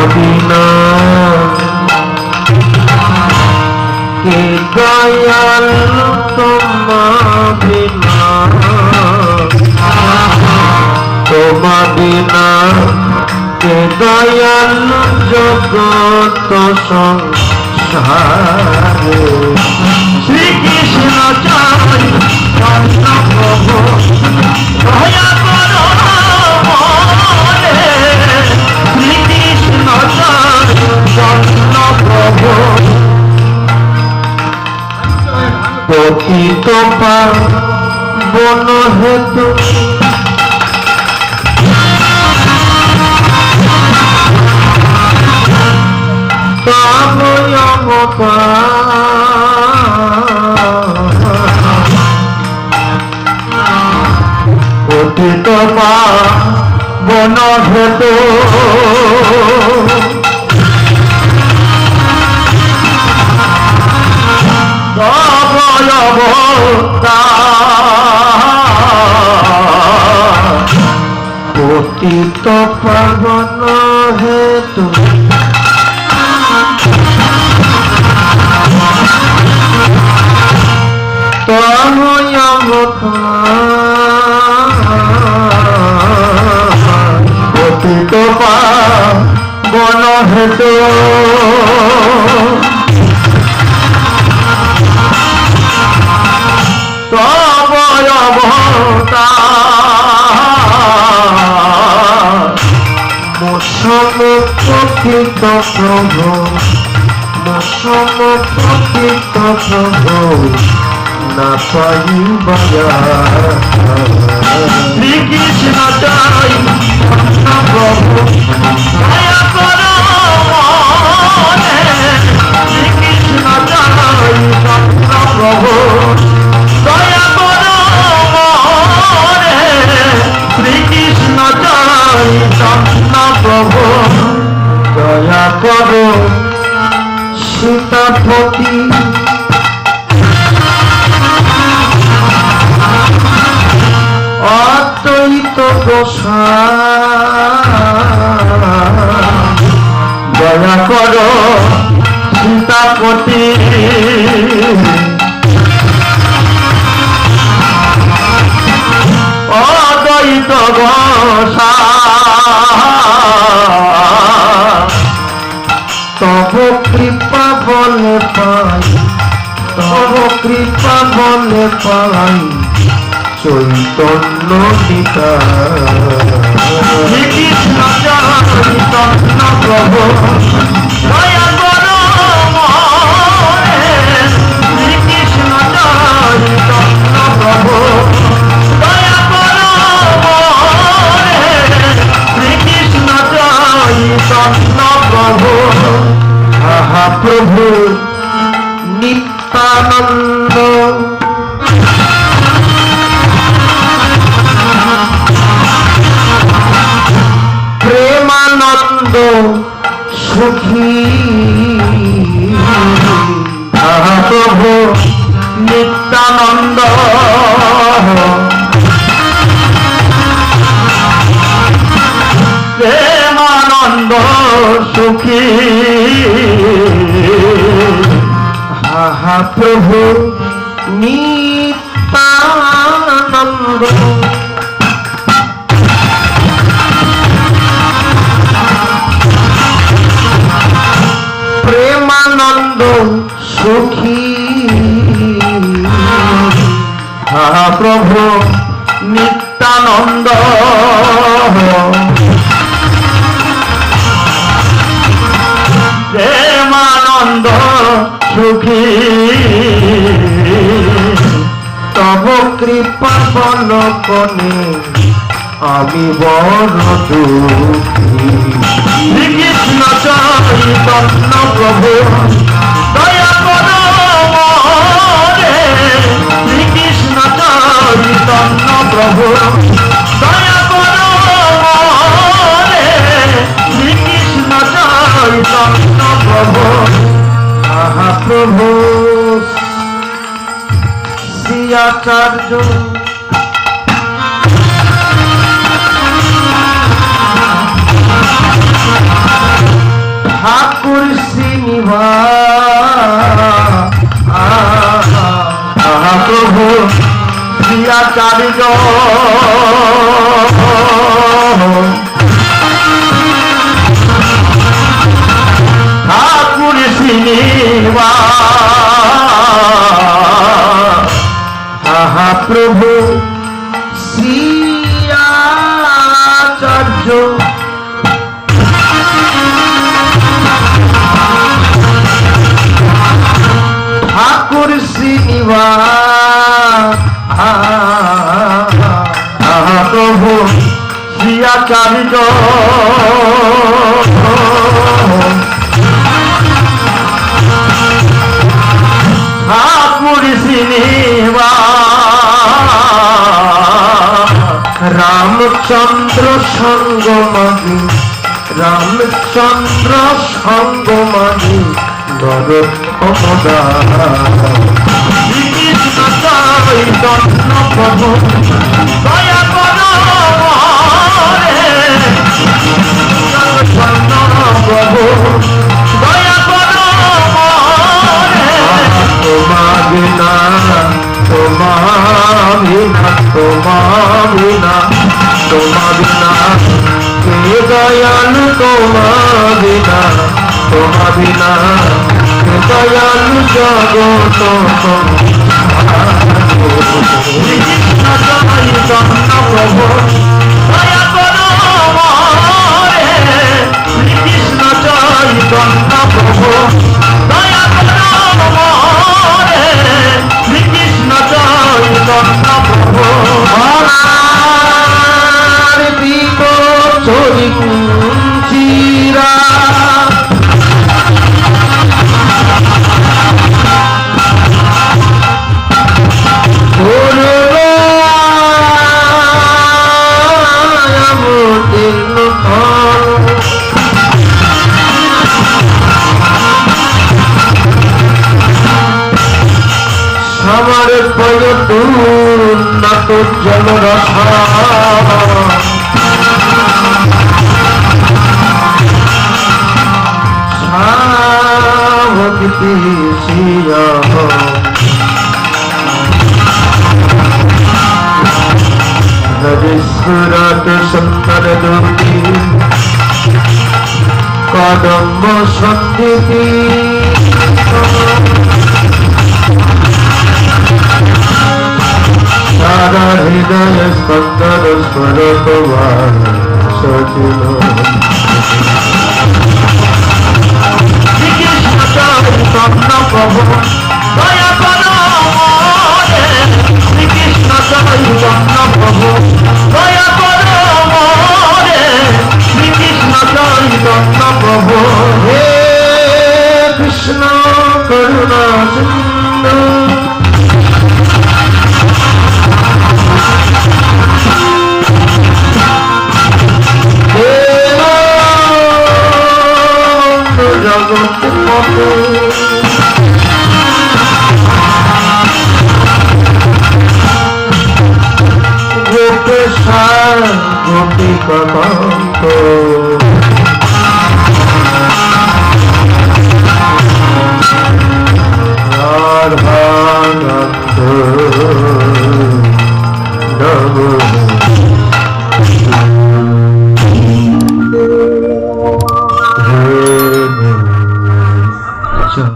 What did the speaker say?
বিনা কে দয়াল তোমা বিনা তোমা বিনা কে দয়াল জগত সংসারে শ্রীকৃষ্ণ চাই কৃষ্ণ প্রভু দয়া করো মনে শ্রীকৃষ্ণ চাই কৃষ্ণ প্রভু পতিত পাবন হেতু পতিত পাবন হেতু পতিত পাবন হেতু পতিত পাবন হেতু তব সমপতিত প্রভু সমপতিত প্রভু না পাইবা শ্রীকৃষ্ণ চাই প্রভু দয়া করো মনে শ্রীকৃষ্ণ চাই প্রভু দয়া করো মনে শ্রীকৃষ্ণ চাই প্রভু দয়া করো সীতাপতি অদ্বৈত গোসাই দয়া করো সীতাপতি অদ্বৈত গোসাই তব কৃপা বলে পাই তব কৃপা বলে পাই চৈতন্য পিতা শ্রীকৃষ্ণ চৈতন্য প্রভু দয়া করো মনে শ্রীকৃষ্ণ চৈতন্য প্রভু দয়া করো মনে শ্রীকৃষ্ণ চৈতন্য প্রভু আহা প্রভু নিত্যানন্দ প্রেমানন্দ সুখী আহা প্রভু নিত্যানন্দ প্রেমানন্দ সুখী আহা প্রভু নিত্যানন্দ প্রেমানন্দ সুখী আহা প্রভু নিত্যানন্দ প্রেমানন্দ সুখী তব কৃপা বলকনে আমি বড় দুঃখী শ্রীকৃষ্ণ চৈতন্য প্রভু দয়া করো মনে শ্রীকৃষ্ণ চৈতন্য প্রভু দয়া করো মনে শ্রীকৃষ্ণ চৈতন্য প্রভু আহা প্রভু শ্রী আচার্য প্রভু শ্রী আচার্য ঠাকুর শ্রীনিবাস প্রভু শ্রী আচার্য ঠাকুর শ্রীনিবাস প্রভু শ্রী আচার্য ঠাকুর শ্রীনিবাস রামচন্দ্র সঙ্গমাগি রামচন্দ্র সঙ্গমাগি শ্রীকৃষ্ণ চৈতন্য প্রভু দয়া করো চৈতন্য প্রভু দয়া করো তোমার বিনা তোমার বিনা তোমার বিনা তোমার বিনা কে দয়ালু তোমার বিনা তোমার বিনা কে দয়ালু জগত শ্রীকৃষ্ণ চৈতন্য প্রভু দয়া করো মোরে শ্রীকৃষ্ণ চৈতন্য প্রভু দয়া করো মোরে শ্রীকৃষ্ণ চৈতন্য প্রভু আর দীপ চিরা আমার পয়তুন্নত জলরথা ভক্তি শিয়া সুরত সুন্দর দুর্গী কদম্ব সন্দীপী সারা হৃদয় স্পন্দন স্বর তোমার সচিল শ্রীকৃষ্ণ চৈতন্য প্রভু দয়া করো মোরে শ্রীকৃষ্ণ চৈতন্য প্রভু দয়া করো মোরে শ্রীকৃষ্ণ চৈতন্য প্রভু হে কৃষ্ণ করুণা সিন্ধু জগৎ পথে গোপেশ্বর গোপিকান্ত রাধানন্দ নম